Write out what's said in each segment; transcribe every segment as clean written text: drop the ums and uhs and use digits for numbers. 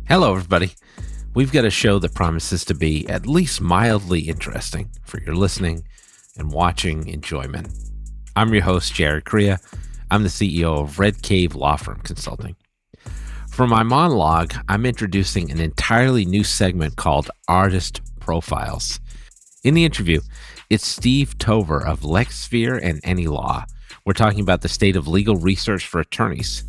Hello, everybody. We've got a show that promises to be at least mildly interesting for your listening and watching enjoyment. I'm your host, Jared Correia. I'm the CEO of Red Cave Law Firm Consulting. For my monologue, I'm introducing an entirely new segment called Artist Profiles. In the interview, it's Steve Tover of LexSphere and AnyLaw. We're talking about the state of legal research for attorneys.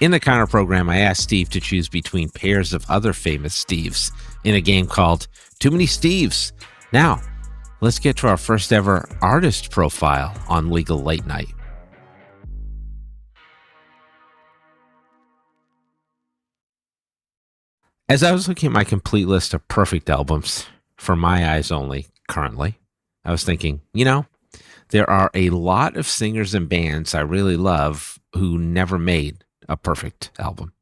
In the counter program, I asked Steve to choose between pairs of other famous Steves in a game called Too Many Steves. Now, let's get to our first ever artist profile on Legal Late Night. As I was looking at my complete list of perfect albums, for my eyes only, currently, I was thinking, there are a lot of singers and bands I really love who never made a perfect album.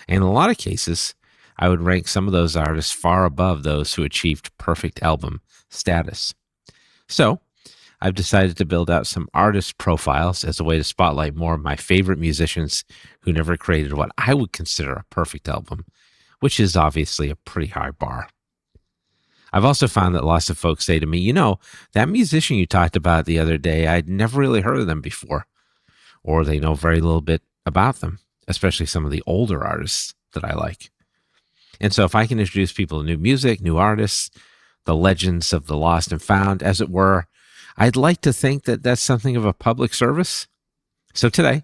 And in a lot of cases, I would rank some of those artists far above those who achieved perfect album status. So I've decided to build out some artist profiles as a way to spotlight more of my favorite musicians who never created what I would consider a perfect album, which is obviously a pretty high bar. I've also found that lots of folks say to me, that musician you talked about the other day, I'd never really heard of them before, or they know very little bit about them, especially some of the older artists that I like. And so if I can introduce people to new music, new artists, the legends of the lost and found, as it were, I'd like to think that that's something of a public service. So today,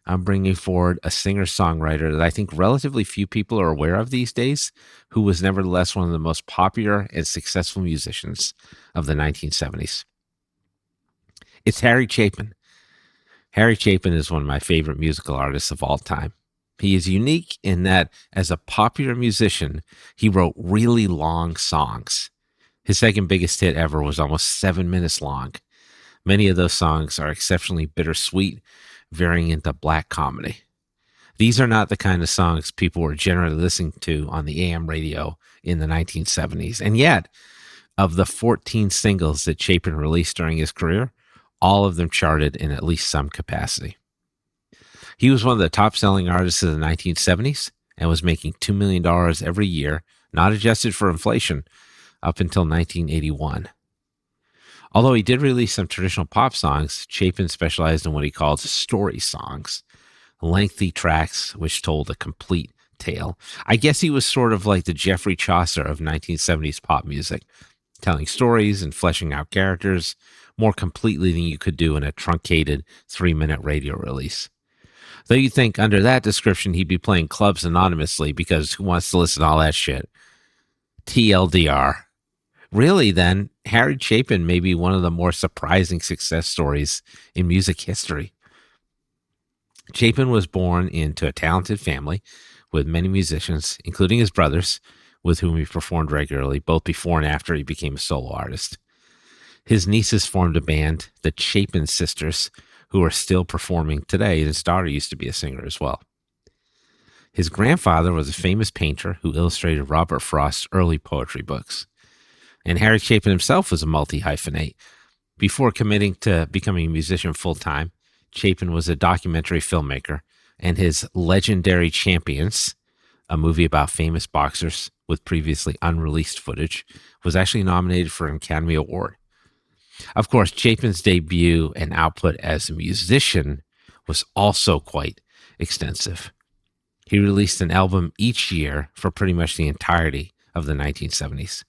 I'm bringing forward a singer-songwriter that I think relatively few people are aware of these days, who was nevertheless one of the most popular and successful musicians of the 1970s. It's Harry Chapin. Harry Chapin is one of my favorite musical artists of all time. He is unique in that, as a popular musician, he wrote really long songs. His second biggest hit ever was almost 7 minutes long. Many of those songs are exceptionally bittersweet, veering into black comedy. These are not the kind of songs people were generally listening to on the AM radio in the 1970s. And yet, of the 14 singles that Chapin released during his career, all of them charted in at least some capacity. He was one of the top-selling artists of the 1970s and was making $2 million every year, not adjusted for inflation, up until 1981. Although he did release some traditional pop songs, Chapin specialized in what he calls story songs, lengthy tracks which told a complete tale. I guess he was sort of like the Geoffrey Chaucer of 1970s pop music, telling stories and fleshing out characters more completely than you could do in a truncated 3-minute radio release. Though you'd think under that description he'd be playing clubs anonymously, because who wants to listen to all that shit? TLDR. Really, then, Harry Chapin may be one of the more surprising success stories in music history. Chapin was born into a talented family with many musicians, including his brothers, with whom he performed regularly, both before and after he became a solo artist. His nieces formed a band, the Chapin Sisters, who are still performing today, and his daughter used to be a singer as well. His grandfather was a famous painter who illustrated Robert Frost's early poetry books. And Harry Chapin himself was a multi-hyphenate. Before committing to becoming a musician full-time, Chapin was a documentary filmmaker, and his legendary Champions, a movie about famous boxers with previously unreleased footage, was actually nominated for an Academy Award. Of course, Chapin's debut and output as a musician was also quite extensive. He released an album each year for pretty much the entirety of the 1970s.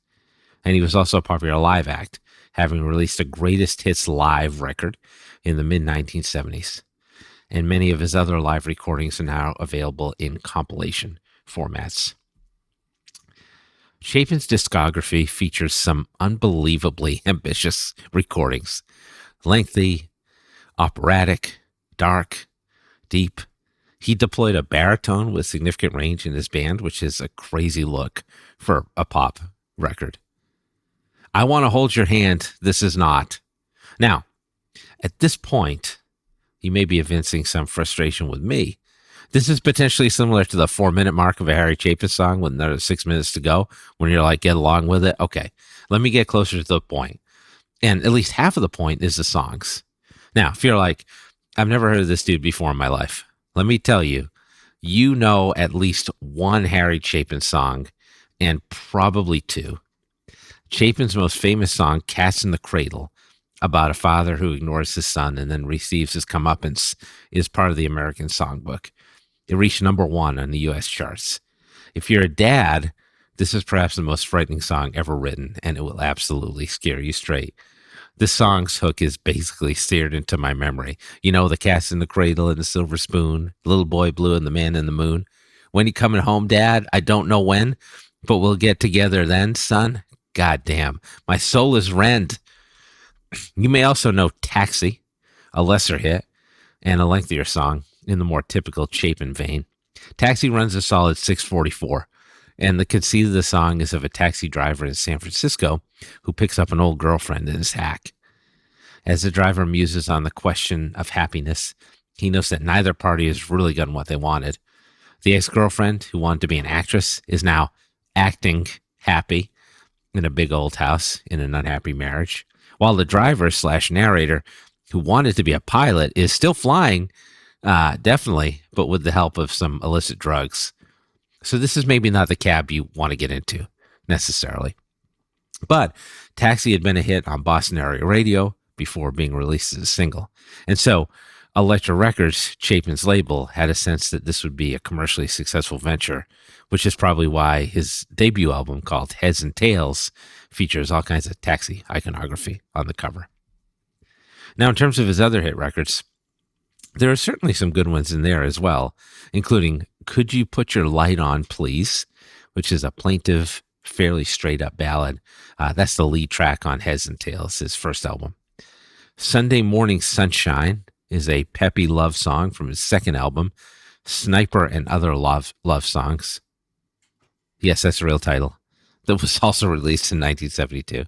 And he was also a popular live act, having released a greatest hits live record in the mid-1970s. And many of his other live recordings are now available in compilation formats. Chapin's discography features some unbelievably ambitious recordings. Lengthy, operatic, dark, deep. He deployed a baritone with significant range in his band, which is a crazy look for a pop record. I Want to Hold Your Hand, this is not. Now, at this point, you may be evincing some frustration with me. This is potentially similar to the 4-minute mark of a Harry Chapin song with another 6 minutes to go, when you're like, get along with it. Okay, let me get closer to the point. And at least half of the point is the songs. Now, if you're like, I've never heard of this dude before in my life, let me tell you, you know at least one Harry Chapin song, and probably two. Chapin's most famous song, Cats in the Cradle, about a father who ignores his son and then receives his comeuppance, is part of the American Songbook. It reached #1 on the U.S. charts. If you're a dad, this is perhaps the most frightening song ever written, and it will absolutely scare you straight. This song's hook is basically seared into my memory. You know, the cats in the cradle and the silver spoon, little boy blue and the man in the moon. When you coming home, Dad? I don't know when, but we'll get together then, son. God damn, my soul is rent. You may also know Taxi, a lesser hit, and a lengthier song in the more typical Chapin vein. Taxi runs a solid 6:44. And the conceit of the song is of a taxi driver in San Francisco who picks up an old girlfriend in his hack. As the driver muses on the question of happiness, he knows that neither party has really gotten what they wanted. The ex-girlfriend, who wanted to be an actress, is now acting happy in a big old house in an unhappy marriage, while the driver/narrator, who wanted to be a pilot, is still flying, definitely, but with the help of some illicit drugs. So this is maybe not the cab you want to get into, necessarily. But Taxi had been a hit on Boston area radio before being released as a single. And so Elektra Records, Chapin's label, had a sense that this would be a commercially successful venture, which is probably why his debut album, called Heads and Tails, features all kinds of taxi iconography on the cover. Now, in terms of his other hit records, there are certainly some good ones in there as well, including Could You Put Your Light On, Please, which is a plaintive, fairly straight-up ballad. That's the lead track on Heads and Tails, his first album. Sunday Morning Sunshine is a peppy love song from his second album, Sniper and Other Love Songs. Yes, that's the real title. That was also released in 1972.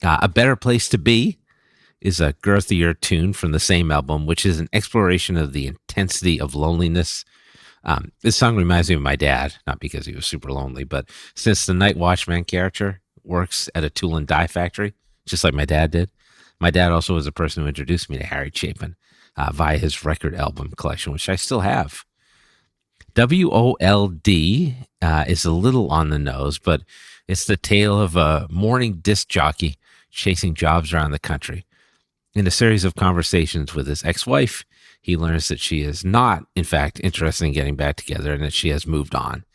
A Better Place to Be is a girthier tune from the same album, which is an exploration of the intensity of loneliness. This song reminds me of my dad, not because he was super lonely, but since the Night Watchman character works at a tool and die factory, just like my dad did. My dad also was the person who introduced me to Harry Chapin via his record album collection, which I still have. WOLD is a little on the nose, but it's the tale of a morning disc jockey chasing jobs around the country. In a series of conversations with his ex-wife, he learns that she is not, in fact, interested in getting back together and that she has moved on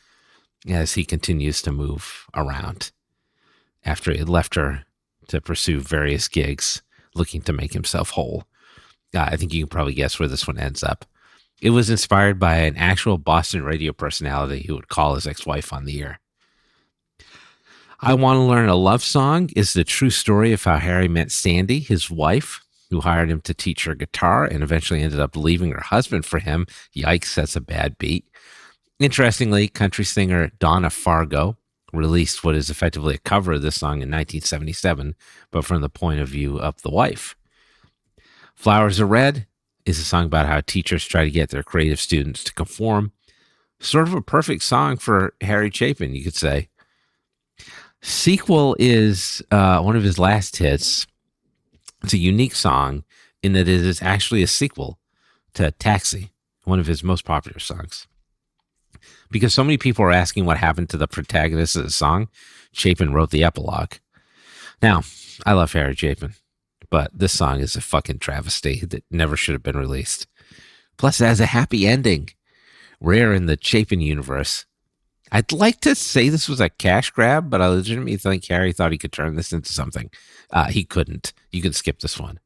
as he continues to move around after he had left her to pursue various gigs looking to make himself whole. I think you can probably guess where this one ends up. It was inspired by an actual Boston radio personality who would call his ex-wife on the air. I Want to Learn a Love Song is the true story of how Harry met Sandy, his wife, who hired him to teach her guitar and eventually ended up leaving her husband for him. Yikes, that's a bad beat. Interestingly, country singer Donna Fargo released what is effectively a cover of this song in 1977, but from the point of view of the wife. Flowers Are Red is a song about how teachers try to get their creative students to conform. Sort of a perfect song for Harry Chapin, you could say. Sequel is one of his last hits. It's a unique song in that it is actually a sequel to Taxi, one of his most popular songs. Because so many people are asking what happened to the protagonist of the song, Chapin wrote the epilogue. Now, I love Harry Chapin, but this song is a fucking travesty that never should have been released. Plus, it has a happy ending, rare in the Chapin universe. I'd like to say this was a cash grab, but I legitimately think Harry thought he could turn this into something. He couldn't. You can skip this one.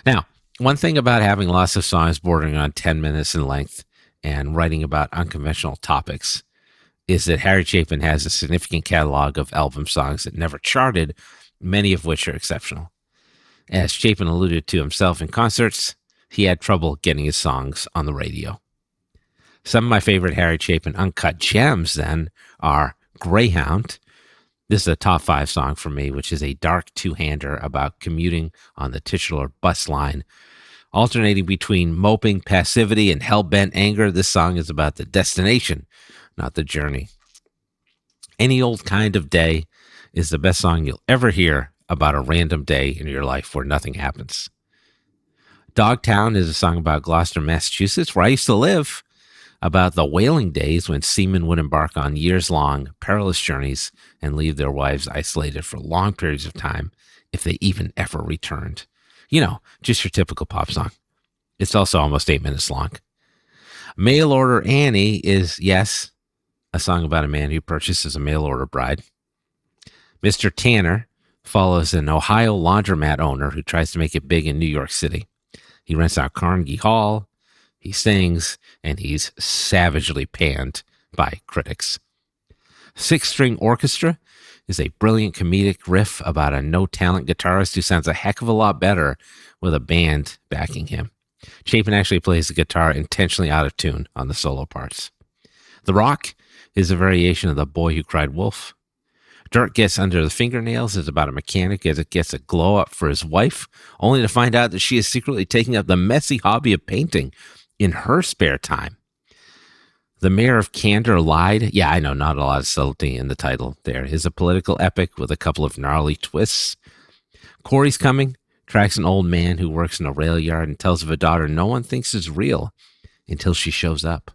Now, one thing about having lots of songs bordering on 10 minutes in length and writing about unconventional topics is that Harry Chapin has a significant catalog of album songs that never charted, many of which are exceptional. As Chapin alluded to himself in concerts, he had trouble getting his songs on the radio. Some of my favorite Harry Chapin uncut gems, then, are Greyhound. This is a top 5 song for me, which is a dark two-hander about commuting on the titular bus line. Alternating between moping passivity and hell-bent anger, this song is about the destination, not the journey. Any Old Kind of Day is the best song you'll ever hear about a random day in your life where nothing happens. Dogtown is a song about Gloucester, Massachusetts, where I used to live. about the whaling days when seamen would embark on years-long perilous journeys and leave their wives isolated for long periods of time, if they even ever returned. You know, just your typical pop song. It's also almost 8 minutes long. Mail Order Annie is, yes, a song about a man who purchases a mail order bride. Mr. Tanner follows an Ohio laundromat owner who tries to make it big in New York City. He rents out Carnegie Hall, he sings, and he's savagely panned by critics. Six String Orchestra is a brilliant comedic riff about a no-talent guitarist who sounds a heck of a lot better with a band backing him. Chapin actually plays the guitar intentionally out of tune on the solo parts. The Rock is a variation of The Boy Who Cried Wolf. Dirt Gets Under the Fingernails is about a mechanic as it gets a glow-up for his wife, only to find out that she is secretly taking up the messy hobby of painting in her spare time. The Mayor of Candor Lied. Yeah, I know, not a lot of subtlety in the title there. Is a political epic with a couple of gnarly twists. Corey's Coming tracks an old man who works in a rail yard and tells of a daughter no one thinks is real until she shows up.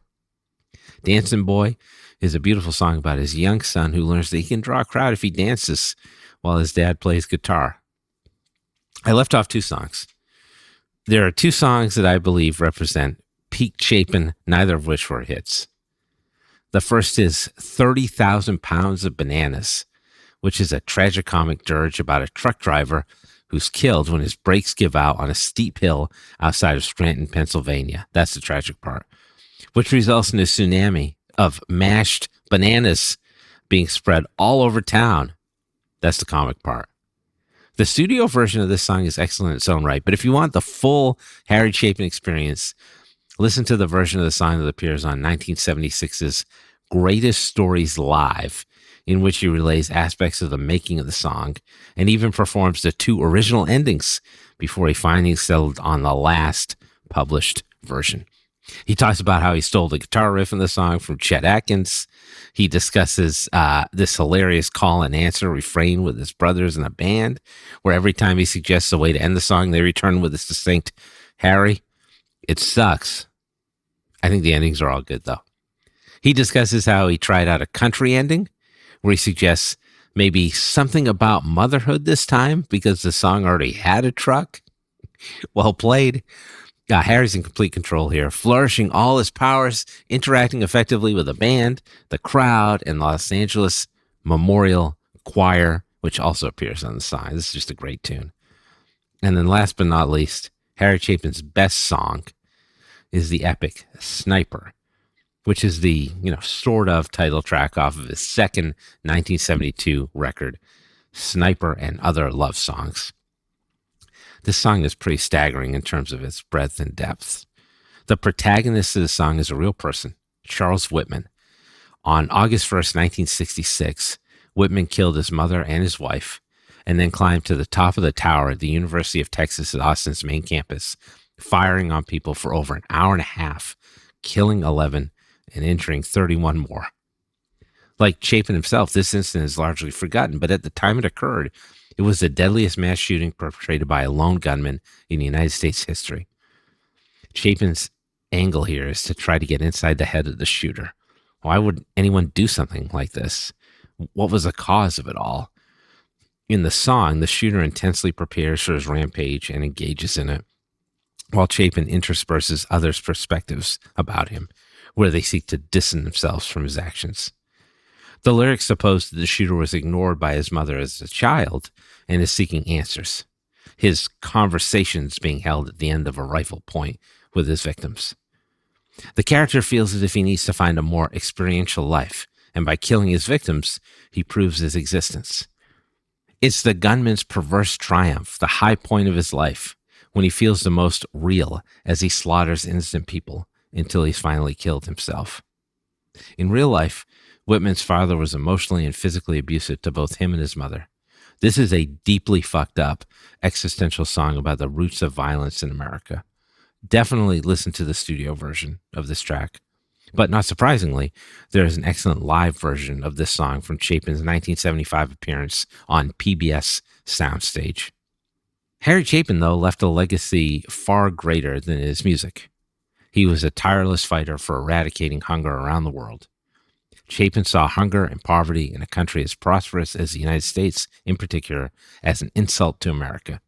Dancing Boy is a beautiful song about his young son who learns that he can draw a crowd if he dances while his dad plays guitar. I left off two songs. There are two songs that I believe represent peak Chapin, neither of which were hits. The first is 30,000 Pounds of Bananas, which is a tragicomic dirge about a truck driver who's killed when his brakes give out on a steep hill outside of Scranton, Pennsylvania. That's the tragic part, which results in a tsunami of mashed bananas being spread all over town. That's the comic part. The studio version of this song is excellent in its own right, but if you want the full Harry Chapin experience, listen to the version of the song that appears on 1976's Greatest Stories Live, in which he relays aspects of the making of the song and even performs the two original endings before he finally settled on the last published version. He talks about how he stole the guitar riff in the song from Chet Atkins. He discusses this hilarious call and answer refrain with his brothers in a band, where every time he suggests a way to end the song, they return with this distinct, "Harry, it sucks." I think the endings are all good, though. He discusses how he tried out a country ending, where he suggests maybe something about motherhood this time because the song already had a truck. Well played. Harry's in complete control here, flourishing all his powers, interacting effectively with the band, the crowd, and Los Angeles Memorial Choir, which also appears on the song. This is just a great tune. And then last but not least, Harry Chapin's best song is the epic Sniper, which is the, sort of title track off of his second 1972 record, Sniper and Other Love Songs. This song is pretty staggering in terms of its breadth and depth. The protagonist of the song is a real person, Charles Whitman. On August 1st, 1966, Whitman killed his mother and his wife, and then climbed to the top of the tower at the University of Texas at Austin's main campus, firing on people for over an hour and a half, killing 11 and injuring 31 more. Like Chapin himself, this incident is largely forgotten, but at the time it occurred, it was the deadliest mass shooting perpetrated by a lone gunman in United States history. Chapin's angle here is to try to get inside the head of the shooter. Why would anyone do something like this? What was the cause of it all? In the song, the shooter intensely prepares for his rampage and engages in it, while Chapin intersperses others' perspectives about him, where they seek to distance themselves from his actions. The lyrics suppose that the shooter was ignored by his mother as a child and is seeking answers. His conversations being held at the end of a rifle point with his victims. The character feels as if he needs to find a more experiential life, and by killing his victims, he proves his existence. It's the gunman's perverse triumph, the high point of his life, when he feels the most real as he slaughters innocent people until he's finally killed himself. In real life, Whitman's father was emotionally and physically abusive to both him and his mother. This is a deeply fucked up existential song about the roots of violence in America. Definitely listen to the studio version of this track. But not surprisingly, there is an excellent live version of this song from Chapin's 1975 appearance on PBS Soundstage. Harry Chapin, though, left a legacy far greater than his music. He was a tireless fighter for eradicating hunger around the world. Chapin saw hunger and poverty in a country as prosperous as the United States, in particular, as an insult to America.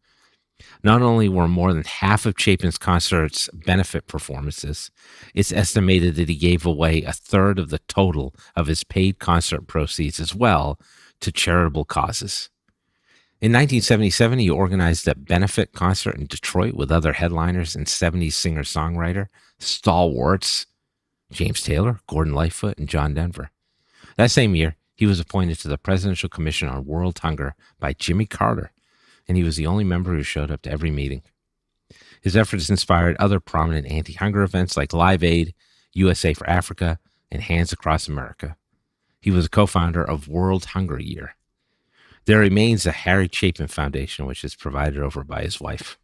Not only were more than half of Chapin's concerts benefit performances, it's estimated that he gave away a third of the total of his paid concert proceeds as well to charitable causes. In 1977, he organized a benefit concert in Detroit with other headliners and 70s singer-songwriter stalwarts James Taylor, Gordon Lightfoot, and John Denver. That same year, he was appointed to the Presidential Commission on World Hunger by Jimmy Carter, and he was the only member who showed up to every meeting. His efforts inspired other prominent anti-hunger events like Live Aid, USA for Africa, and Hands Across America. He was a co-founder of World Hunger Year. There remains the Harry Chapin Foundation, which is provided over by his wife.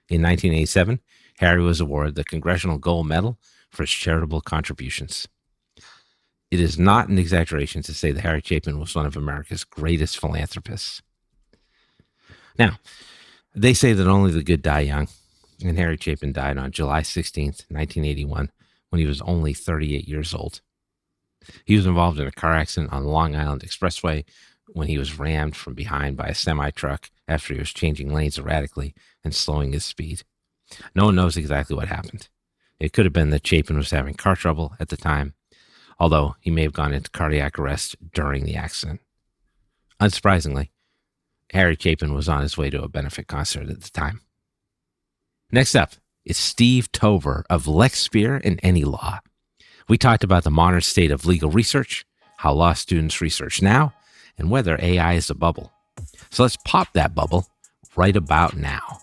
In 1987, Harry was awarded the Congressional Gold Medal for his charitable contributions. It is not an exaggeration to say that Harry Chapin was one of America's greatest philanthropists. Now, they say that only the good die young, and Harry Chapin died on July 16th, 1981, when he was only 38 years old. He was involved in a car accident on the Long Island Expressway when he was rammed from behind by a semi-truck after he was changing lanes erratically and slowing his speed. No one knows exactly what happened. It could have been that Chapin was having car trouble at the time, although he may have gone into cardiac arrest during the accident. Unsurprisingly, Harry Chapin was on his way to a benefit concert at the time. Next up is Steve Tover of LexSphere and AnyLaw. We talked about the modern state of legal research, how law students research now, and whether AI is a bubble. So let's pop that bubble right about now.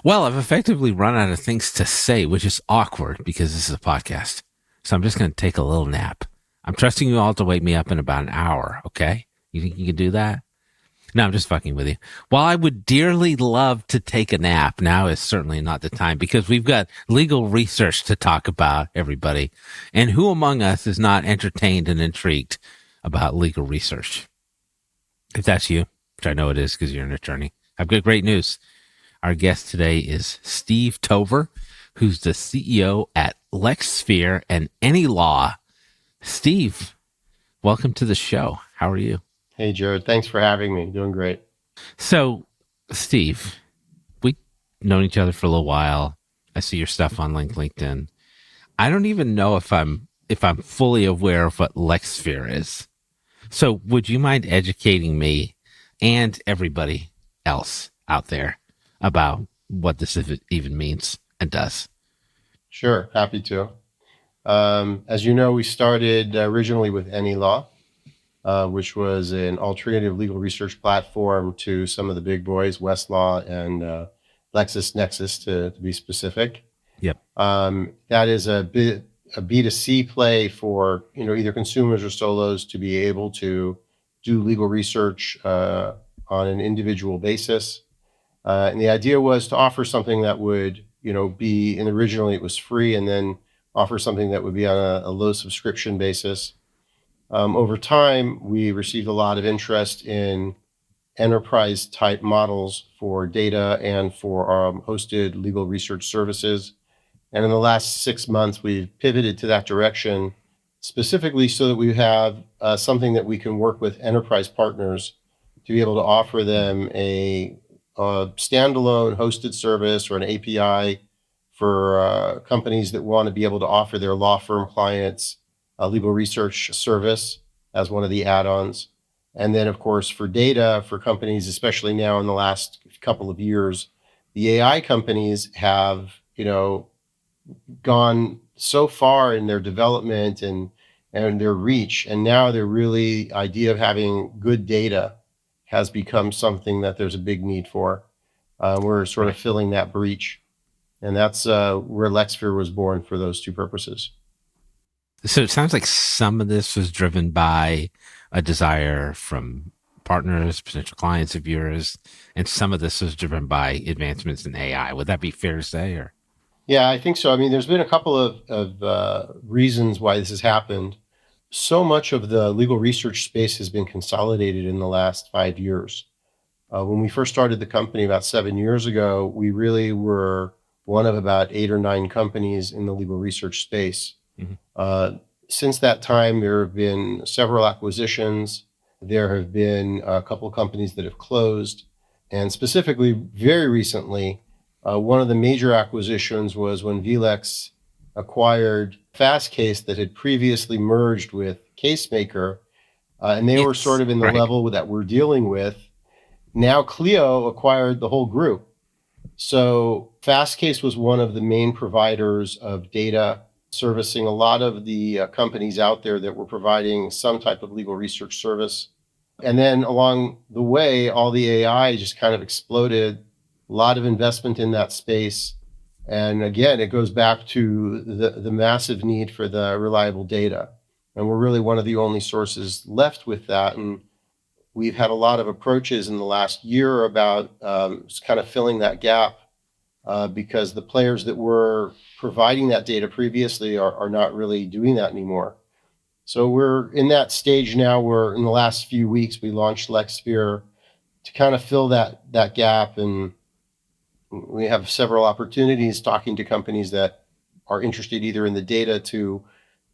Well, I've effectively run out of things to say, which is awkward because this is a podcast. So I'm just going to take a little nap. I'm trusting you all to wake me up in about an hour, okay? You think you can do that? No, I'm just fucking with you. While I would dearly love to take a nap, now is certainly not the time because we've got legal research to talk about, everybody. And who among us is not entertained and intrigued about legal research? If that's you, which I know it is because you're an attorney, I've got great news. Our guest today is Steve Tover, who's the CEO at LexSphere and AnyLaw. Steve, welcome to the show. How are you? Hey, Jared. Thanks for having me. Doing great. So, Steve, we've known each other for a little while. I see your stuff on LinkedIn. I don't even know if I'm fully aware of what LexSphere is. So, would you mind educating me and everybody else out there about what this even means and does? Sure. Happy to. As you know, we started originally with AnyLaw, which was an alternative legal research platform to some of the big boys, Westlaw and LexisNexis, to be specific. Yep. That is a B2C play for either consumers or solos to be able to do legal research on an individual basis. And the idea was to offer something that would be, and originally it was free, and then offer something that would be on a low subscription basis. Over time, we received a lot of interest in enterprise type models for data and for hosted legal research services. And in the last 6 months, we've pivoted to that direction specifically so that we have something that we can work with enterprise partners to be able to offer them a standalone hosted service or an API for companies that want to be able to offer their law firm clients a legal research service as one of the add-ons. And then, of course, for data for companies, especially now in the last couple of years, the AI companies have, gone so far in their development and their reach. And now the idea of having good data has become something that there's a big need for. We're sort of filling that breach. And that's where LexSphere was born for those two purposes. So it sounds like some of this was driven by a desire from partners, potential clients of yours, and some of this was driven by advancements in AI. Would that be fair to say? Or? Yeah, I think so. I mean, there's been a couple of reasons why this has happened. So much of the legal research space has been consolidated in the last 5 years. When we first started the company about 7 years ago, we really were one of about 8 or 9 companies in the legal research space. Since that time, there have been several acquisitions. There have been a couple of companies that have closed. And specifically, very recently, one of the major acquisitions was when vLex acquired Fastcase that had previously merged with Casemaker. And they were sort Yes, of in the right. level that we're dealing with. Now Clio acquired the whole group. So Fastcase was one of the main providers of data servicing a lot of the companies out there that were providing some type of legal research service. And then along the way, all the AI just kind of exploded, a lot of investment in that space. And again, it goes back to the massive need for the reliable data. And we're really one of the only sources left with that. And we've had a lot of approaches in the last year about kind of filling that gap because the players that were providing that data previously are not really doing that anymore. So we're in that stage now where in the last few weeks we launched LexSphere to kind of fill that gap, and we have several opportunities talking to companies that are interested either in the data to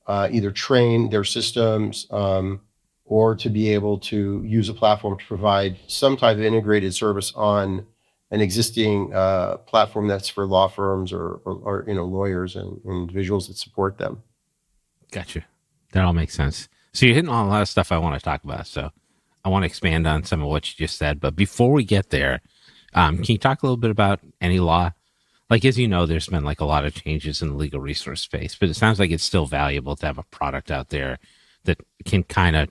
either train their systems or to be able to use a platform to provide some type of integrated service on an existing platform that's for law firms or lawyers and individuals that support them. Gotcha. That all makes sense. So you're hitting on a lot of stuff I want to talk about. So I want to expand on some of what you just said. But before we get there, can you talk a little bit about AnyLaw? Like, as you know, there's been like a lot of changes in the legal resource space, but it sounds like it's still valuable to have a product out there that can kind of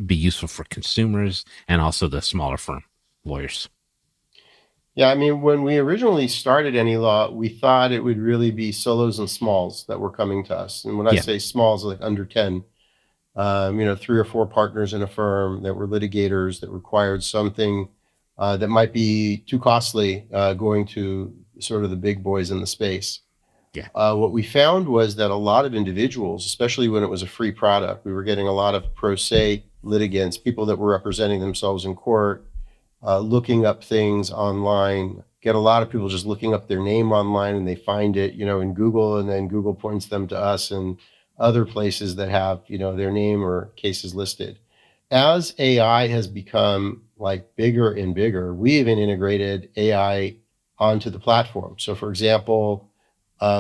be useful for consumers and also the smaller firm lawyers. Yeah, I mean, when we originally started AnyLaw, we thought it would really be solos and smalls that were coming to us. And when I Yeah. say smalls, like under 10, 3 or 4 partners in a firm that were litigators that required something that might be too costly going to sort of the big boys in the space. Yeah. What we found was that a lot of individuals, especially when it was a free product, we were getting a lot of pro se litigants, people that were representing themselves in court, looking up things online. Get a lot of people just looking up their name online and they find it, in Google, and then Google points them to us and other places that have, their name or cases listed. As AI has become like bigger and bigger, we even integrated AI onto the platform. So, for example,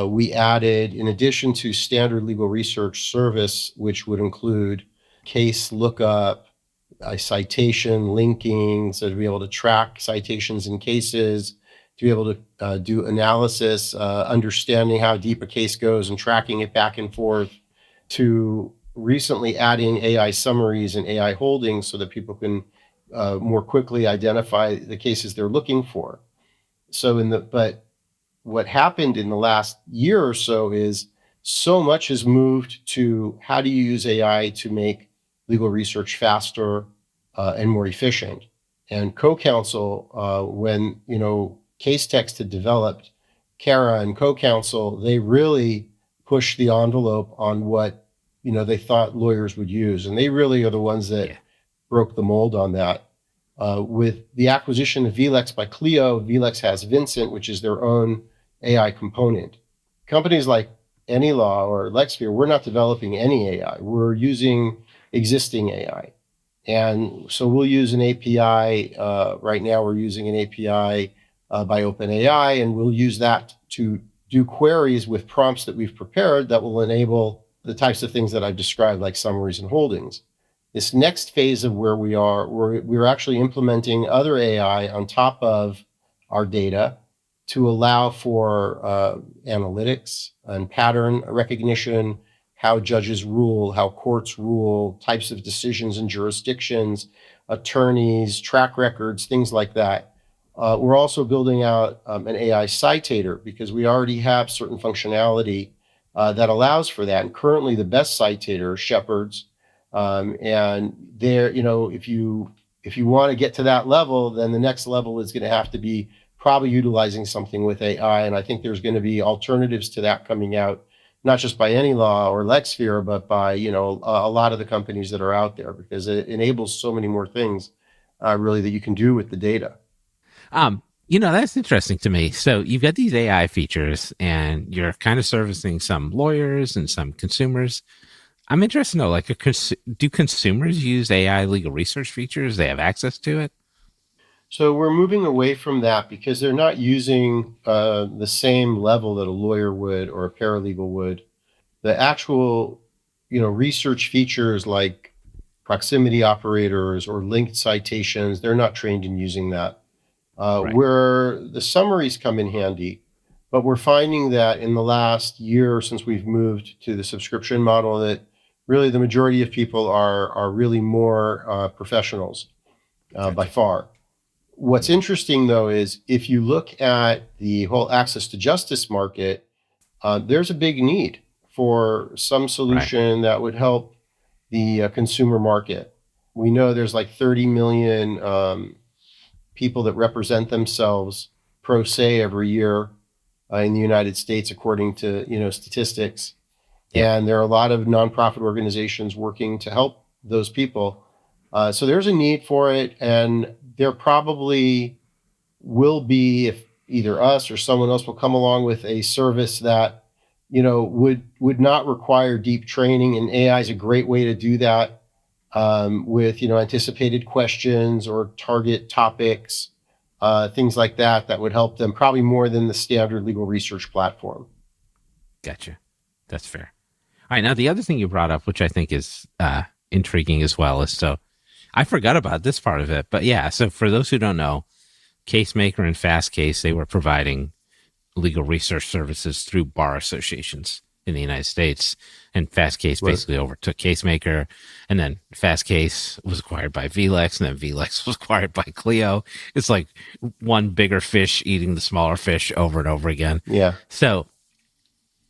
we added, in addition to standard legal research service, which would include case lookup, a citation linking, so to be able to track citations and cases, to be able to do analysis, understanding how deep a case goes and tracking it back and forth, to recently adding AI summaries and AI holdings so that people can more quickly identify the cases they're looking for. But what happened in the last year or so is so much has moved to how do you use AI to make legal research faster and more efficient. And CoCounsel, when Case Text had developed, Kara and CoCounsel, they really pushed the envelope on what they thought lawyers would use, and they really are the ones that broke the mold on that. With the acquisition of vLex by Clio, vLex has Vincent, which is their own AI component. Companies like AnyLaw or LexSphere, we're not developing any AI. We're using existing AI. And so we'll use an API. Right now, we're using an API by OpenAI, and we'll use that to do queries with prompts that we've prepared that will enable the types of things that I've described, like summaries and holdings. This next phase of where we are, we're actually implementing other AI on top of our data to allow for analytics and pattern recognition, how judges rule, how courts rule, types of decisions and jurisdictions, attorneys, track records, things like that. We're also building out an AI citator because we already have certain functionality that allows for that. And currently the best citator is Shepards. And there, if you want to get to that level, then the next level is going to have to be probably utilizing something with AI. And I think there's going to be alternatives to that coming out, not just by AnyLaw or LexSphere, but by, a lot of the companies that are out there, because it enables so many more things. really that you can do with the data. That's interesting to me. So you've got these AI features and you're kind of servicing some lawyers and some consumers. I'm interested to know, like, do consumers use AI legal research features? They have access to it? So we're moving away from that because they're not using the same level that a lawyer would or a paralegal would. The actual, research features like proximity operators or linked citations, they're not trained in using that. Right. Where the summaries come in handy, but we're finding that in the last year since we've moved to the subscription model, that really the majority of people are really more professionals by Gotcha. far. What's Yeah. interesting though is if you look at the whole access to justice market, there's a big need for some Right. solution that would help the consumer market. We know there's like 30 million people that represent themselves pro se every year in the United States, according to statistics. Yep. And there are a lot of nonprofit organizations working to help those people. So there's a need for it, and there probably will be if either us or someone else will come along with a service that would not require deep training, and AI is a great way to do that with anticipated questions or target topics, things like that would help them probably more than the standard legal research platform. Gotcha. That's fair. All right. Now, the other thing you brought up, which I think is intriguing as well, is so I forgot about this part of it. But yeah, so for those who don't know, Casemaker and Fastcase, they were providing legal research services through bar associations in the United States. And Fastcase Right. basically overtook Casemaker. And then Fastcase was acquired by vLex, and then vLex was acquired by Clio. It's like one bigger fish eating the smaller fish over and over again. Yeah. So,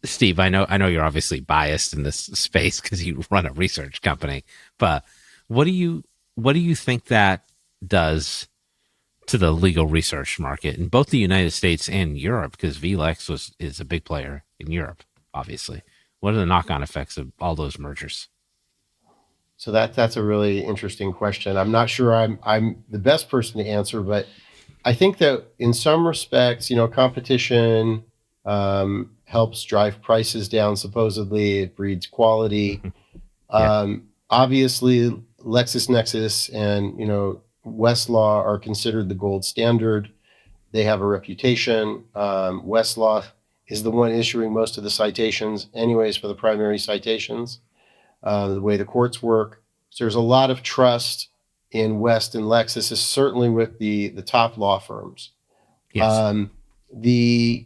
Steve, I know you're obviously biased in this space because you run a research company, but what do you what do you think that does to the legal research market in both the United States and Europe? Because vLex is a big player in Europe, obviously. What are the knock-on effects of all those mergers? So that's a really interesting question. I'm not sure I'm the best person to answer, but I think that in some respects, competition helps drive prices down. Supposedly, it breeds quality. Yeah. Obviously, LexisNexis and Westlaw are considered the gold standard. They have a reputation. Westlaw is the one issuing most of the citations, anyways, for the primary citations. The way the courts work, so there's a lot of trust in West and Lexis, is certainly with the top law firms. Yes. Um, the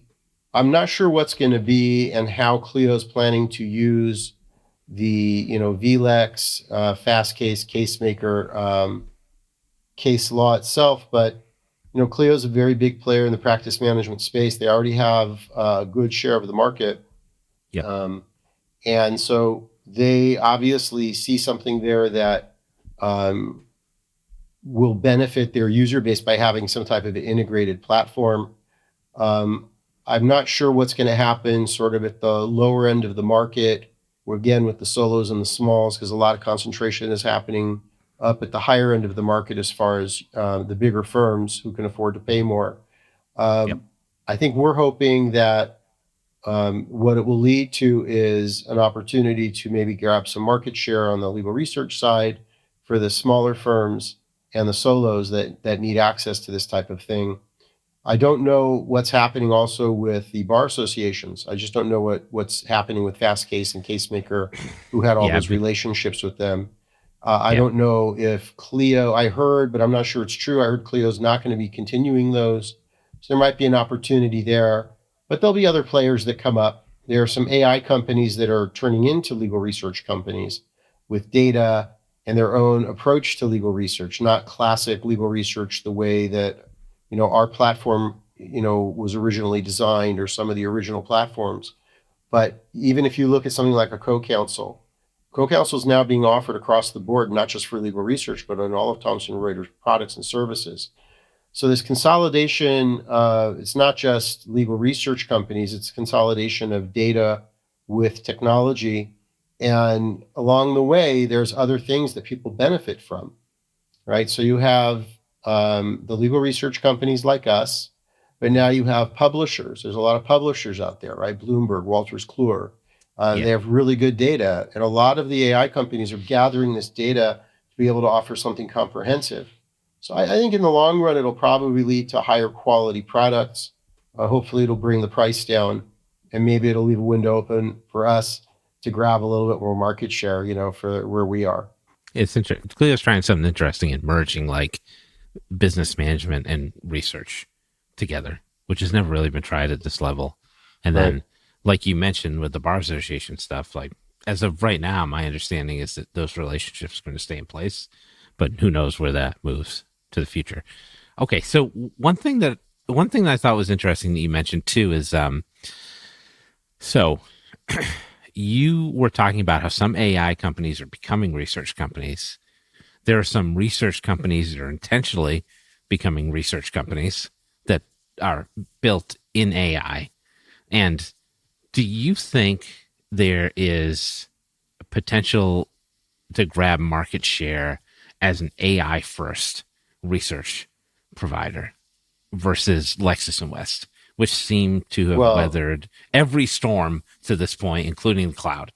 I'm not sure what's going to be and how Clio's planning to use the vLex, Fastcase, Casemaker, case law itself, but Clio's a very big player in the practice management space. They already have a good share of the market, Yep. and so they obviously see something there that um, will benefit their user base by having some type of integrated platform. Um, I'm not sure what's going to happen sort of at the lower end of the market, again, with the solos and the smalls, because a lot of concentration is happening up at the higher end of the market as far as the bigger firms who can afford to pay more. Yep. Um, I think we're hoping that what it will lead to is an opportunity to maybe grab some market share on the legal research side for the smaller firms and the solos that need access to this type of thing. I don't know what's happening also with the bar associations. I just don't know what's happening with Fastcase and Casemaker, who had all Yeah. those relationships with them. I Yeah. don't know if Clio, I heard, but I'm not sure it's true. I heard Clio's not going to be continuing those. So there might be an opportunity there, but there'll be other players that come up. There are some AI companies that are turning into legal research companies with data and their own approach to legal research, not classic legal research the way that our platform was originally designed, or some of the original platforms. But even if you look at something like a co-counsel, co-counsel is now being offered across the board, not just for legal research, but on all of Thomson Reuters products and services. So this consolidation, it's not just legal research companies, it's consolidation of data with technology. And along the way, there's other things that people benefit from. right? So you have the legal research companies like us, but now you have publishers. There's a lot of publishers out there, right? Bloomberg, Walters Kluwer. Yeah. They have really good data, and a lot of the AI companies are gathering this data to be able to offer something comprehensive. So I think in the long run, it'll probably lead to higher quality products. Hopefully, it'll bring the price down, and maybe it'll leave a window open for us to grab a little bit more market share, for where we are. It's interesting. Clio's trying something interesting and merging like business management and research together, which has never really been tried at this level. And Right. then, like you mentioned with the bar association stuff, like as of right now, my understanding is that those relationships are going to stay in place, but who knows where that moves to the future. Okay, so one thing that I thought was interesting that you mentioned too is so you were talking about how some AI companies are becoming research companies. There are some research companies that are intentionally becoming research companies that are built in AI. And do you think there is potential to grab market share as an AI first research provider versus Lexis and West, which seem to have Well, weathered every storm to this point, including the cloud?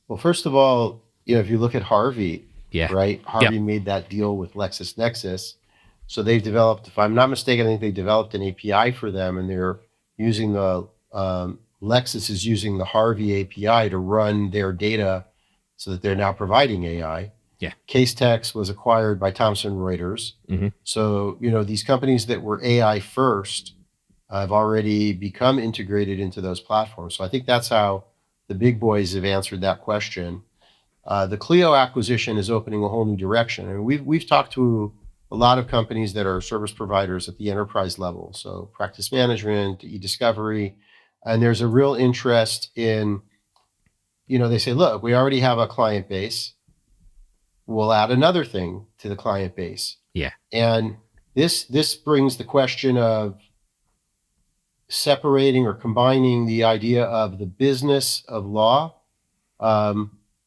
Well, first of all, if you look at Harvey, Yeah. right? Yep. Harvey made that deal with LexisNexis. So they've developed, if I'm not mistaken, I think they developed an API for them, and they're using Lexis is using the Harvey API to run their data so that they're now providing AI. Yeah. Casetext was acquired by Thomson Reuters. Mm-hmm. So, these companies that were AI first have already become integrated into those platforms. So I think that's how the big boys have answered that question. The Clio acquisition is opening a whole new direction. I mean, we've talked to a lot of companies that are service providers at the enterprise level, so practice management, e-discovery, and there's a real interest in, they say, look, we already have a client base. We'll add another thing to the client base. Yeah. And this brings the question of separating or combining the idea of the business of law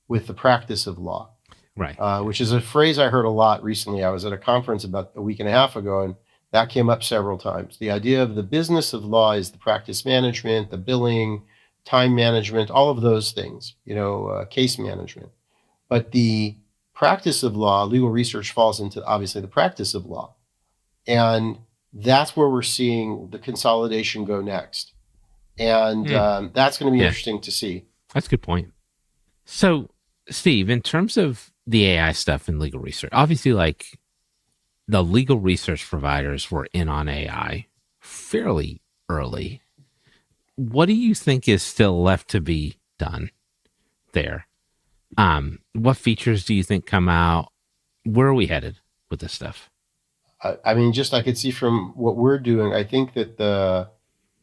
with the practice of law, Right. which is a phrase I heard a lot recently. I was at a conference about a week and a half ago, and that came up several times. The idea of the business of law is the practice management, the billing, time management, all of those things, case management. But the practice of law, legal research falls into obviously the practice of law. And that's where we're seeing the consolidation go next. And that's going to be interesting to see. That's a good point. So, Steve, in terms of the AI stuff in legal research, obviously, like the legal research providers were in on AI fairly early. What do you think is still left to be done there? What features do you think come out? Where are we headed with this stuff? I mean, just I could see from what we're doing, I think that the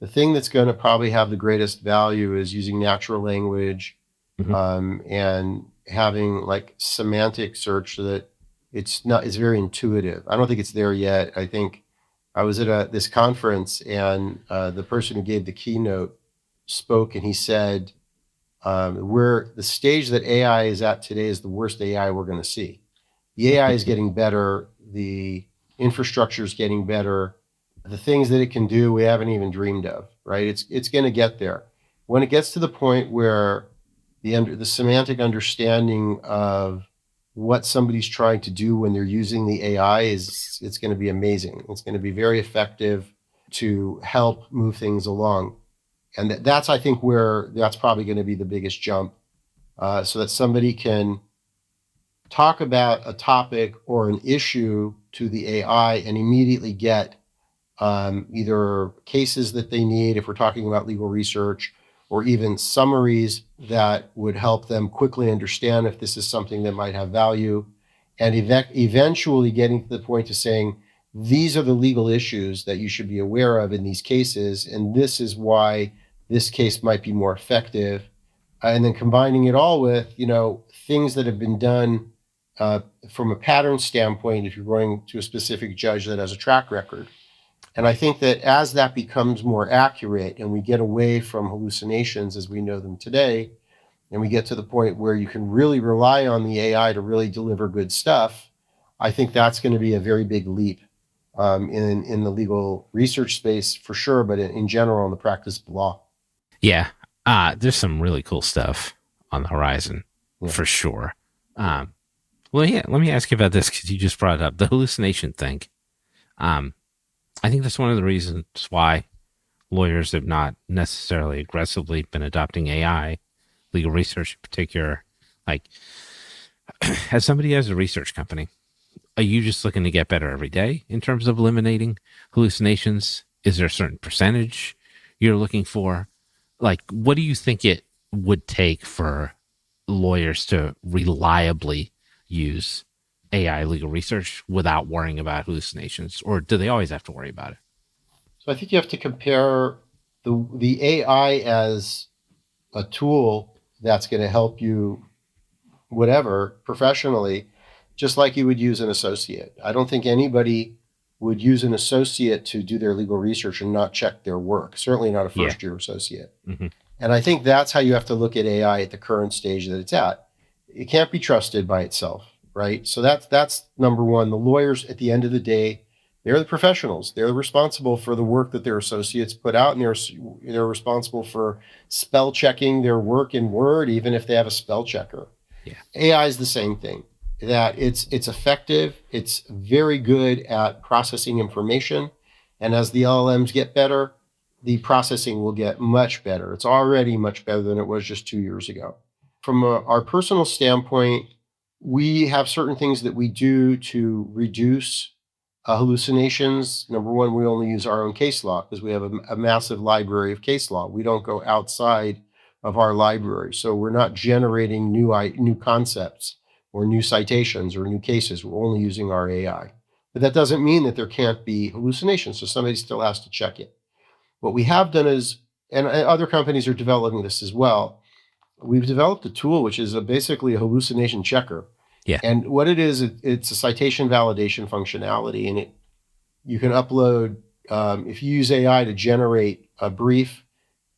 thing that's going to probably have the greatest value is using natural language and having like semantic search so that it's very intuitive. I don't think it's there yet. I think I was at this conference, and the person who gave the keynote spoke, and he said, we're the stage that AI is at today is the worst AI we're going to see. The AI is getting better. The infrastructure is getting better. The things that it can do, we haven't even dreamed of, right? It's going to get there. When it gets to the point where the semantic understanding of what somebody's trying to do when they're using the AI it's going to be amazing. It's going to be very effective to help move things along. And that's, I think, where that's probably going to be the biggest jump, so that somebody can talk about a topic or an issue to the AI and immediately get either cases that they need, if we're talking about legal research, or even summaries that would help them quickly understand if this is something that might have value, and eventually getting to the point of saying, these are the legal issues that you should be aware of in these cases, and this is why this case might be more effective. And then combining it all with, things that have been done from a pattern standpoint, if you're going to a specific judge that has a track record. And I think that as that becomes more accurate and we get away from hallucinations as we know them today, and we get to the point where you can really rely on the AI to really deliver good stuff, I think that's going to be a very big leap in the legal research space for sure, but in general in the practice of law. Yeah. There's some really cool stuff on the horizon Yeah. for sure. Well, yeah, let me ask you about this because you just brought it up the hallucination thing. I think that's one of the reasons why lawyers have not necessarily aggressively been adopting AI, legal research in particular. Like, as somebody who has a research company, are you just looking to get better every day in terms of eliminating hallucinations? Is there a certain percentage you're looking for? Like, what do you think it would take for lawyers to reliably use AI legal research without worrying about hallucinations? Or do they always have to worry about it? So I think you have to compare the AI as a tool that's going to help you whatever professionally, just like you would use an associate. I don't think anybody would use an associate to do their legal research and not check their work, certainly not a Yeah. first year associate. Mm-hmm. And I think that's how you have to look at AI at the current stage that it's at. It can't be trusted by itself, right? So that's number one. The lawyers, at the end of the day, they're the professionals. They're responsible for the work that their associates put out, and they're responsible for spell checking their work in Word, even if they have a spell checker. Yeah. AI is the same thing. That it's effective. It's very good at processing information, and as the LLMs get better, the processing will get much better. It's already much better than it was just 2 years ago. From our personal standpoint, we have certain things that we do to reduce hallucinations. Number one, we only use our own case law because we have a massive library of case law. We don't go outside of our library. So we're not generating new concepts or new citations or new cases. We're only using our AI. But that doesn't mean that there can't be hallucinations. So somebody still has to check it. What we have done is, and other companies are developing this as well, we've developed a tool which is basically a hallucination checker. Yeah. And what it is, it's a citation validation functionality, and you can upload, if you use AI to generate a brief,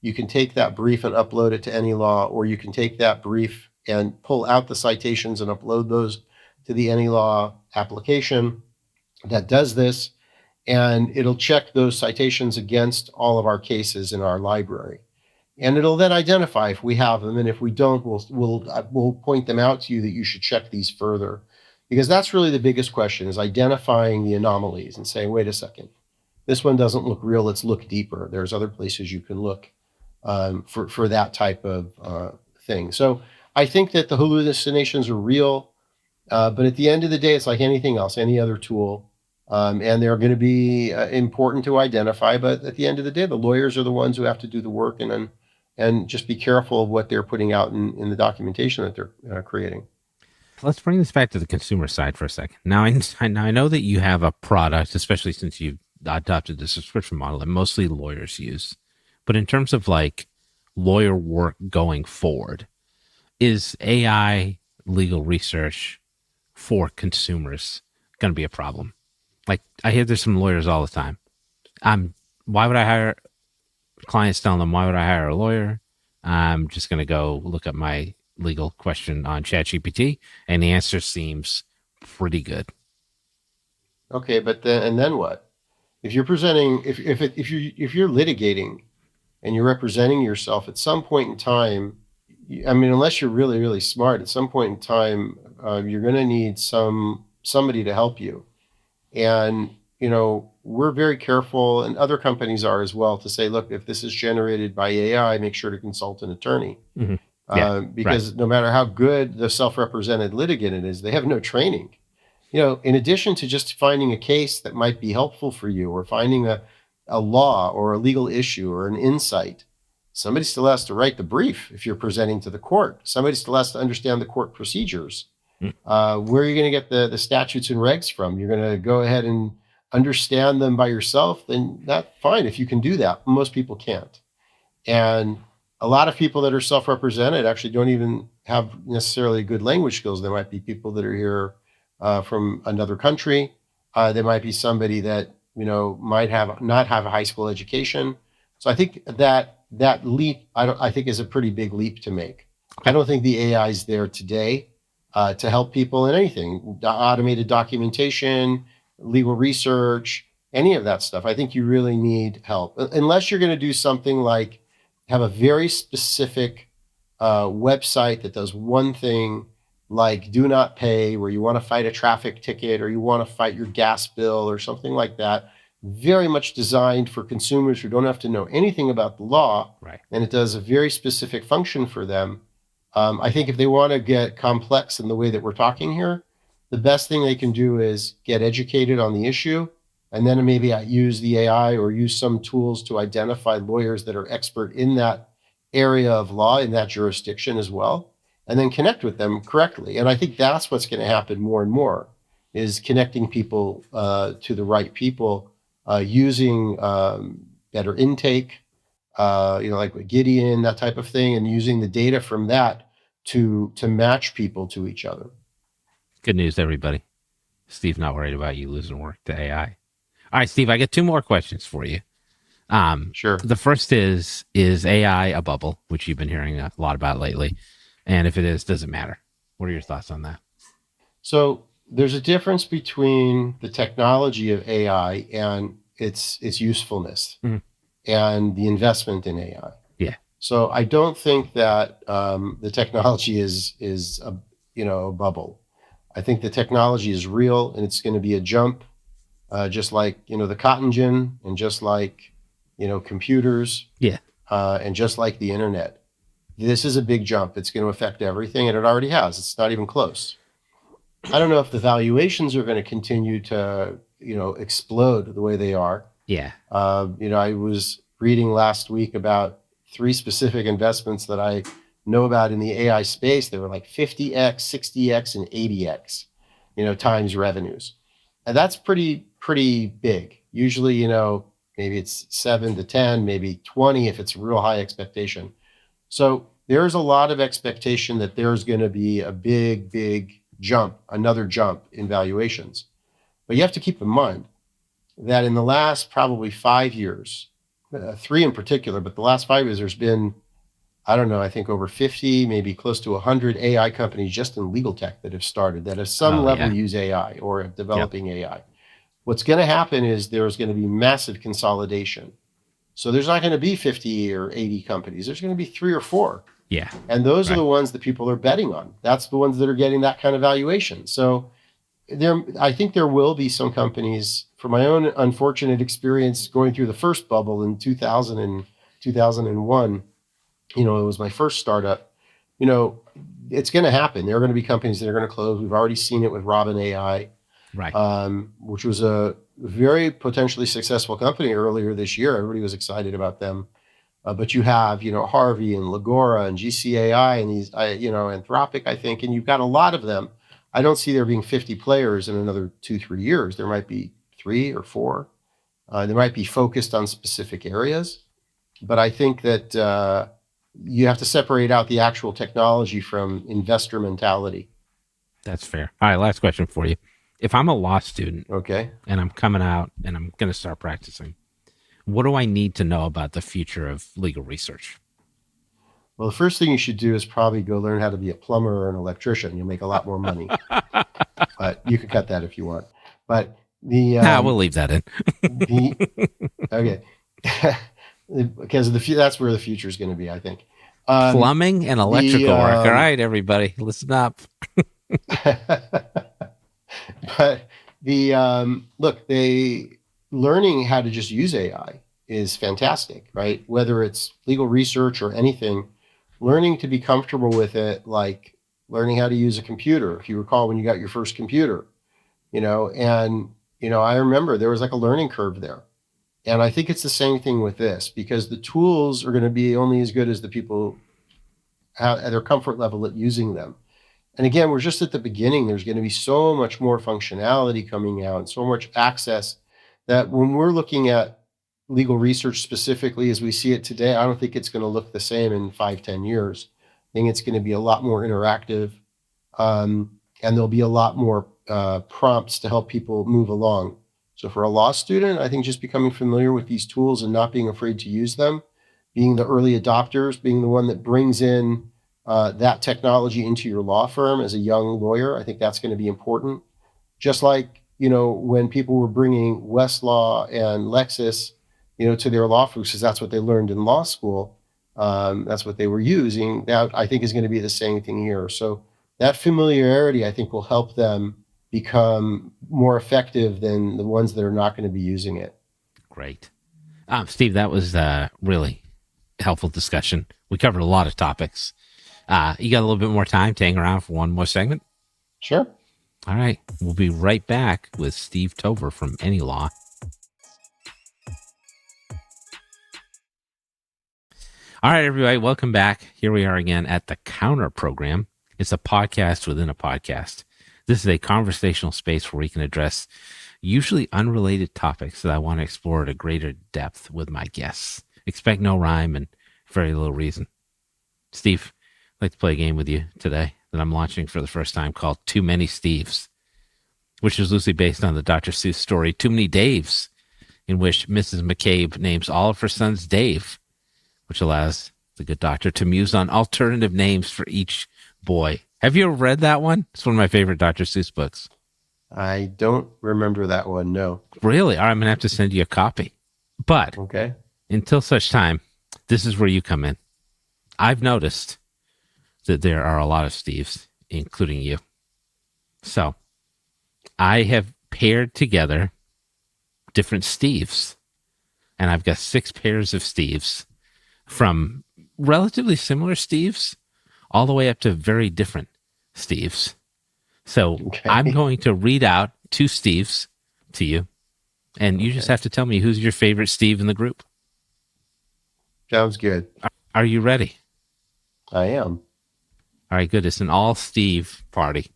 you can take that brief and upload it to AnyLaw, or you can take that brief and pull out the citations and upload those to the AnyLaw application that does this, and it'll check those citations against all of our cases in our library. And it'll then identify if we have them, and if we don't, we'll point them out to you that you should check these further, because that's really the biggest question: is identifying the anomalies and saying, "Wait a second, this one doesn't look real. Let's look deeper." There's other places you can look for that type of thing. So I think that the hallucinations are real, but at the end of the day, it's like anything else, any other tool. And they're going to be important to identify, but at the end of the day, the lawyers are the ones who have to do the work and just be careful of what they're putting out in the documentation that they're creating. Let's bring this back to the consumer side for a second. Now, I know that you have a product, especially since you've adopted the subscription model that mostly lawyers use. But in terms of like lawyer work going forward, is AI legal research for consumers going to be a problem? Like, I hear there's some lawyers all the time. Why would I hire clients telling them, why would I hire a lawyer? I'm just going to go look up my legal question on ChatGPT, and the answer seems pretty good. Okay, but then what? If you're presenting, if you're litigating and you're representing yourself at some point in time, I mean, unless you're really, really smart, at some point in time, you're going to need somebody to help you. And, we're very careful, and other companies are as well, to say, look, if this is generated by AI, make sure to consult an attorney. Mm-hmm. Yeah, because no matter how good the self-represented litigant is, they have no training. In addition to just finding a case that might be helpful for you, or finding a law or a legal issue or an insight, somebody still has to write the brief if you're presenting to the court. Somebody still has to understand the court procedures. Where are you going to get the statutes and regs from? You're going to go ahead and understand them by yourself, then that's fine if you can do that. Most people can't. And a lot of people that are self-represented actually don't even have necessarily good language skills. There might be people that are here from another country. There might be somebody that might not have a high school education. So I think that leap, I think, is a pretty big leap to make. I don't think the AI is there today. to help people in anything, automated documentation, legal research, any of that stuff. I think you really need help, unless you're going to do something like have a very specific website that does one thing, like do not pay, where you want to fight a traffic ticket or you want to fight your gas bill or something like that. Very much designed for consumers who don't have to know anything about the law, Right. and it does a very specific function for them. I think if they want to get complex in the way that we're talking here, the best thing they can do is get educated on the issue, and then maybe use the AI or use some tools to identify lawyers that are expert in that area of law, in that jurisdiction as well, and then connect with them correctly. And I think that's what's going to happen more and more, is connecting people to the right people, using better intake, like with Gideon, that type of thing, and using the data from that to match people to each other. Good news, everybody. Steve's not worried about you losing work to AI. All right, Steve, I got two more questions for you. Sure. The first is AI a bubble, which you've been hearing a lot about lately? And if it is, does it matter? What are your thoughts on that? So there's a difference between the technology of AI and its usefulness and the investment in AI. Yeah. So I don't think that the technology is a bubble. I think the technology is real, and it's going to be a jump, just like the cotton gin, and just like computers, Yeah. and just like the internet. This is a big jump. It's going to affect everything, and it already has. It's not even close. I don't know if the valuations are going to continue to explode the way they are. Yeah. I was reading last week about 3 specific investments that I know about in the AI space. They were like 50x, 60x, and 80x, times revenues. And that's pretty big. Usually, maybe it's 7 to 10, maybe 20 if it's a real high expectation. So there's a lot of expectation that there's going to be a big jump, another jump in valuations. But you have to keep in mind that in the last probably 5 years, 3 in particular, but the last 5 years, there's been, I don't know, I think over 50, maybe close to 100 AI companies just in legal tech that have started, that at some level use AI or are developing AI. What's going to happen is there's going to be massive consolidation. So there's not going to be 50 or 80 companies. There's going to be 3 or 4. Yeah. And those are the ones that people are betting on. That's the ones that are getting that kind of valuation. So I think there will be some companies, from my own unfortunate experience going through the first bubble in 2000 and 2001, it was my first startup. It's going to happen. There are going to be companies that are going to close. We've already seen it with Robin AI, right? Which was a very potentially successful company earlier this year. Everybody was excited about them. But you have, Harvey and Legora and GCAI and these, Anthropic, I think, and you've got a lot of them. I don't see there being 50 players in another 2-3 years. There might be 3 or 4. They might be focused on specific areas. But I think that you have to separate out the actual technology from investor mentality. That's fair. All right, last question for you. If I'm a law student, okay, and I'm coming out and I'm going to start practicing, what do I need to know about the future of legal research? Well, the first thing you should do is probably go learn how to be a plumber or an electrician. You'll make a lot more money. But you can cut that if you want. But we'll leave that in. Okay. Because that's where the future is going to be, I think. Plumbing and electrical work. All right, everybody, listen up. But learning how to just use AI is fantastic, right? Whether it's legal research or anything, learning to be comfortable with it, like learning how to use a computer. If you recall when you got your first computer, I remember there was like a learning curve there. And I think it's the same thing with this, because the tools are going to be only as good as the people at their comfort level at using them. And again, we're just at the beginning. There's going to be so much more functionality coming out and so much access that when we're looking at legal research specifically as we see it today, I don't think it's going to look the same in 5-10 years. I think it's going to be a lot more interactive, and there'll be a lot more prompts to help people move along. So for a law student, I think just becoming familiar with these tools and not being afraid to use them, being the early adopters, being the one that brings in that technology into your law firm as a young lawyer. I think that's going to be important. Just like, when people were bringing Westlaw and Lexis, to their law firms, because that's what they learned in law school. That's what they were using. That, I think, is going to be the same thing here. So that familiarity, I think, will help them become more effective than the ones that are not going to be using it. Great. Steve, that was really helpful discussion. We covered a lot of topics. You got a little bit more time to hang around for one more segment? Sure. All right. We'll be right back with Steve Tover from AnyLaw. All right, everybody. Welcome back. Here we are again at the Counter Program. It's a podcast within a podcast. This is a conversational space where we can address usually unrelated topics that I want to explore at a greater depth with my guests. Expect no rhyme and very little reason. Steve, I'd like to play a game with you today that I'm launching for the first time called Too Many Steves, which is loosely based on the Dr. Seuss story Too Many Daves, in which Mrs. McCabe names all of her sons Dave, which allows the good doctor to muse on alternative names for each boy. Have you ever read that one? It's one of my favorite Dr. Seuss books. I don't remember that one, no. Really? All right, I'm going to have to send you a copy. But Okay. until such time, this is where you come in. I've noticed that there are a lot of Steves, including you. So I have paired together different Steves, and I've got 6 pairs of Steves, from relatively similar Steves all the way up to very different Steves. So Okay. I'm going to read out 2 Steves to you, and you just have to tell me who's your favorite Steve in the group. Sounds good. Are you ready? I am. All right, good. It's an all Steve party.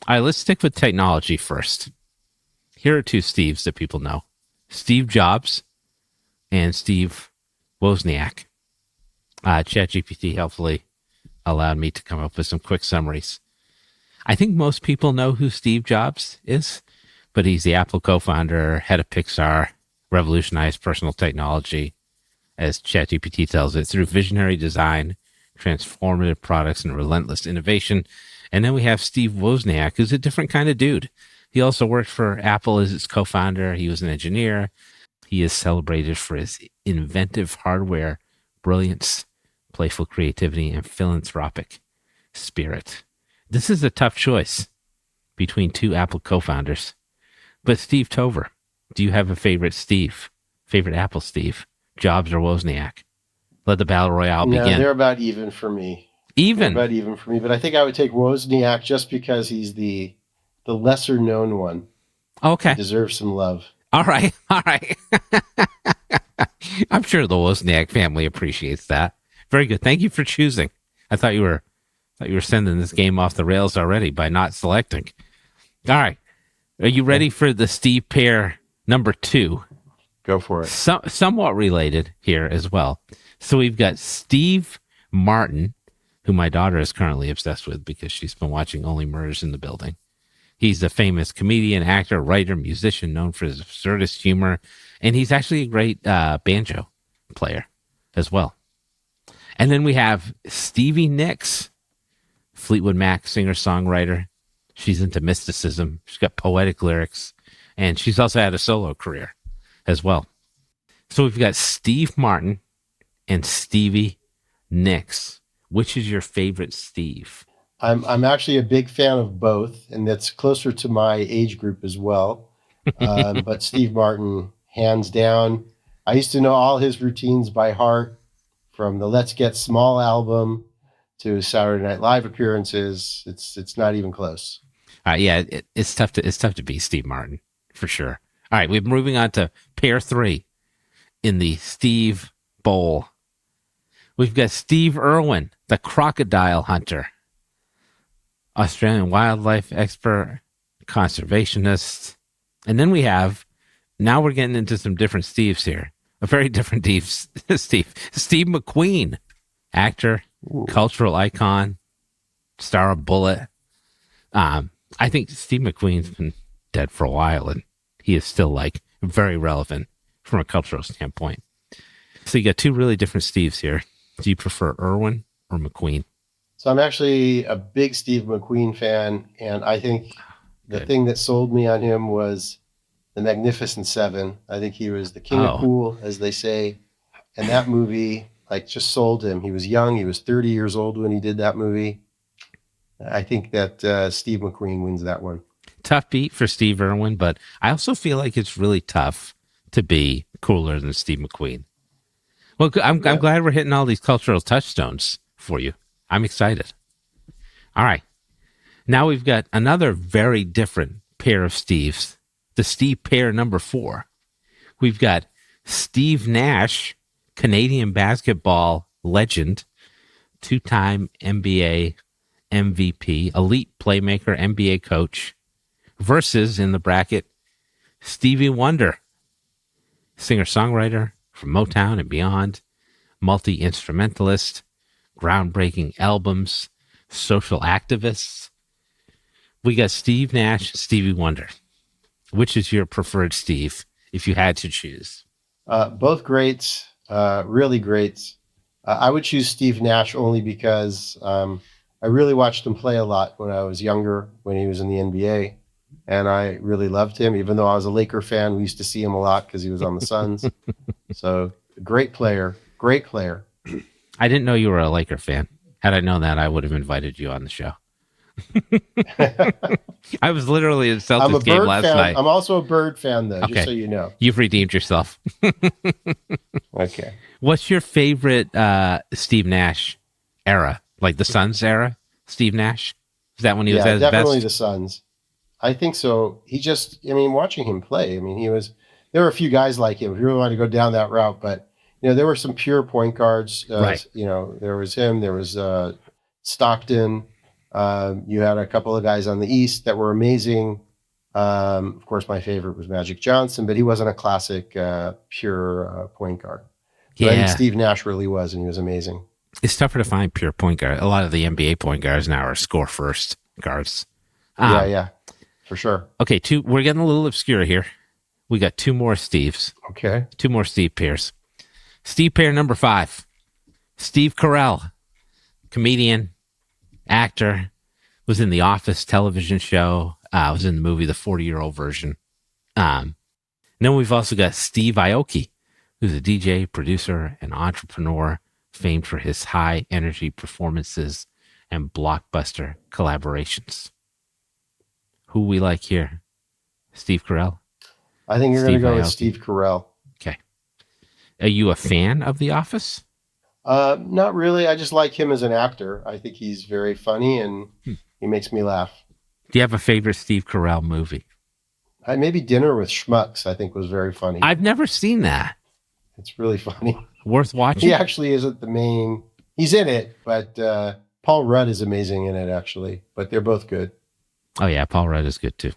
All right, let's stick with technology first. Here are 2 Steves that people know: Steve Jobs and Steve Wozniak. ChatGPT helpfully allowed me to come up with some quick summaries. I think most people know who Steve Jobs is, but he's the Apple co-founder, head of Pixar, revolutionized personal technology, as ChatGPT tells it, through visionary design, transformative products, and relentless innovation. And then we have Steve Wozniak, who's a different kind of dude. He also worked for Apple as its co-founder. He was an engineer. He is celebrated for his inventive hardware brilliance, playful creativity, and philanthropic spirit. This is a tough choice between 2 Apple co-founders. But Steve Tover, do you have a favorite Steve? Favorite Apple Steve? Jobs or Wozniak? Let the battle royale begin. No, they're about even for me. Even? They're about even for me. But I think I would take Wozniak just because he's the lesser known one. Okay. He deserves some love. All right. All right. I'm sure the Wozniak family appreciates that. Very good. Thank you for choosing. I thought you were sending this game off the rails already by not selecting. All right. Are you ready for the Steve pair number 2? Go for it. Somewhat related here as well. So we've got Steve Martin, who my daughter is currently obsessed with because she's been watching Only Murders in the Building. He's a famous comedian, actor, writer, musician known for his absurdist humor, and he's actually a great banjo player as well. And then we have Stevie Nicks, Fleetwood Mac singer-songwriter. She's into mysticism. She's got poetic lyrics, and she's also had a solo career as well. So we've got Steve Martin and Stevie Nicks. Which is your favorite Steve? I'm actually a big fan of both, and that's closer to my age group as well. But Steve Martin, hands down. I used to know all his routines by heart, from the Let's Get Small album to Saturday Night Live appearances. It's not even close. Yeah, it's tough to beat Steve Martin for sure. All right, we're moving on to pair 3 in the Steve Bowl. We've got Steve Irwin, the crocodile hunter, Australian wildlife expert, conservationist. And then now we're getting into some different Steves here. A very different Steve. Steve McQueen, actor, cultural icon, star of Bullet. I think Steve McQueen's been dead for a while, and he is still very relevant from a cultural standpoint. So you got 2 really different Steves here. Do you prefer Irwin or McQueen? So I'm actually a big Steve McQueen fan, and I think the Good. thing that sold me on him was the Magnificent Seven. I think he was the king of Oh. cool, as they say, and that movie like just sold him. He was young; he was 30 years old when he did that movie. I think that Steve McQueen wins that one. Tough beat for Steve Irwin, but I also feel like it's really tough to be cooler than Steve McQueen. Well, I'm glad we're hitting all these cultural touchstones for you. I'm excited. All right. Now we've got another very different pair of Steves, the Steve pair number 4. We've got Steve Nash, Canadian basketball legend, 2-time NBA MVP, elite playmaker, NBA coach, versus, in the bracket, Stevie Wonder, singer-songwriter from Motown and beyond, multi-instrumentalist, groundbreaking albums, social activists. We got Steve Nash, Stevie Wonder. Which is your preferred Steve, if you had to choose? Both greats, really greats. I would choose Steve Nash only because I really watched him play a lot when I was younger, when he was in the NBA. And I really loved him, even though I was a Laker fan. We used to see him a lot because he was on the Suns. So great player, great player. I didn't know you were a Laker fan. Had I known that, I would have invited you on the show. I was literally at a Celtics game last night. I'm also a Bird fan, though, Okay. just so you know. You've redeemed yourself. Okay. What's your favorite Steve Nash era? Like the Suns era? Steve Nash? Is that when he was at his definitely best? the Suns. I think so. Watching him play, there were a few guys like him if you really want to go down that route, but, there were some pure point guards. Right. There was him, there was Stockton. You had a couple of guys on the East that were amazing. Of course, my favorite was Magic Johnson, but he wasn't a classic pure point guard. But I think Steve Nash really was, and he was amazing. It's tougher to find pure point guard. A lot of the NBA point guards now are score first guards. Yeah, for sure. Okay, we're getting a little obscure here. We got 2 more Steves. Okay. 2 more Steve pairs. Steve pair number 5. Steve Carell, comedian, actor, was in the Office television show, was in the movie The 40-Year-Old Version. Then we've also got Steve Aoki, who's a DJ, producer, and entrepreneur, famed for his high-energy performances and blockbuster collaborations. Who we like here? Steve Carell? I think you're going to go with Steve Carell. Okay. Are you a fan of The Office? Not really. I just like him as an actor. I think he's very funny and he makes me laugh. Do you have a favorite Steve Carell movie? Maybe Dinner with Schmucks, I think, was very funny. I've never seen that. It's really funny. Worth watching? He actually isn't the main. He's in it, but Paul Rudd is amazing in it, actually. But they're both good. Oh yeah, Paul Rudd is good too.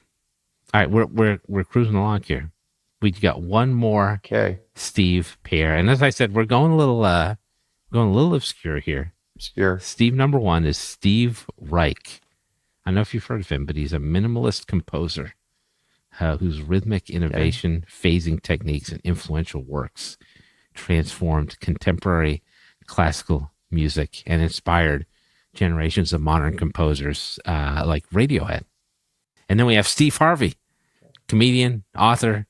All right, we're cruising along here. We got one more Steve pair, and as I said, we're going a little obscure here. Obscure. Steve number 1 is Steve Reich. I don't know if you've heard of him, but he's a minimalist composer whose rhythmic innovation, phasing techniques, and influential works transformed contemporary classical music and inspired generations of modern composers like Radiohead. And then we have Steve Harvey, comedian, author,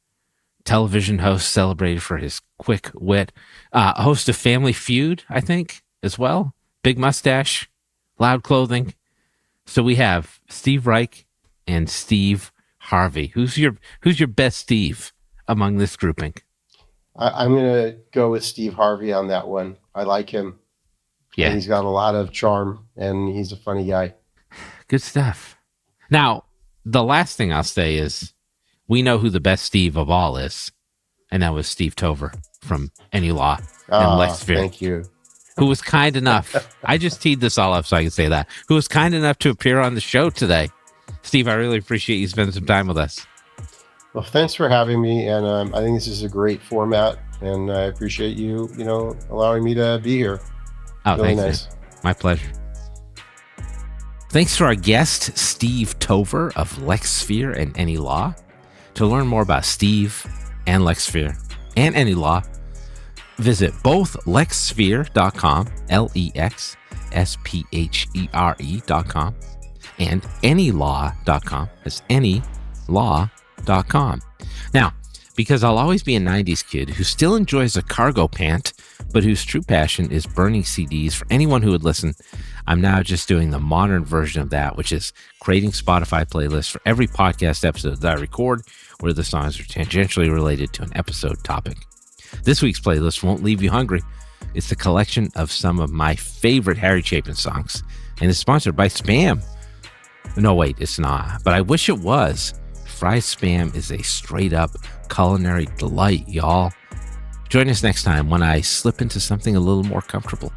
television host, celebrated for his quick wit, host of Family Feud, I think, as well. Big mustache, loud clothing. So we have Steve Reich and Steve Harvey. Who's your best Steve among this grouping? I'm going to go with Steve Harvey on that one. I like him. Yeah. And he's got a lot of charm, and he's a funny guy. Good stuff. Now, the last thing I'll say is we know who the best Steve of all is, and that was Steve Tover from AnyLaw and LexSphere. Thank you. Who was kind enough, I just teed this all up so I can say that, who was kind enough to appear on the show today. Steve, I really appreciate you spending some time with us. Well, thanks for having me, and I think this is a great format, and I appreciate you, allowing me to be here. Oh, really thanks, nice. Man. My pleasure. Thanks to our guest, Steve Tover of LexSphere and AnyLaw. To learn more about Steve and LexSphere and AnyLaw, visit both lexsphere.com, SPHERE.com, and AnyLaw.com. That's AnyLaw.com. Now, because I'll always be a 90s kid who still enjoys a cargo pant, but whose true passion is burning CDs for anyone who would listen, I'm now just doing the modern version of that, which is creating Spotify playlists for every podcast episode that I record where the songs are tangentially related to an episode topic. This week's playlist won't leave you hungry. It's a collection of some of my favorite Harry Chapin songs, and it's sponsored by Spam. No, wait, it's not, but I wish it was. Fried Spam is a straight-up culinary delight, y'all. Join us next time when I slip into something a little more comfortable.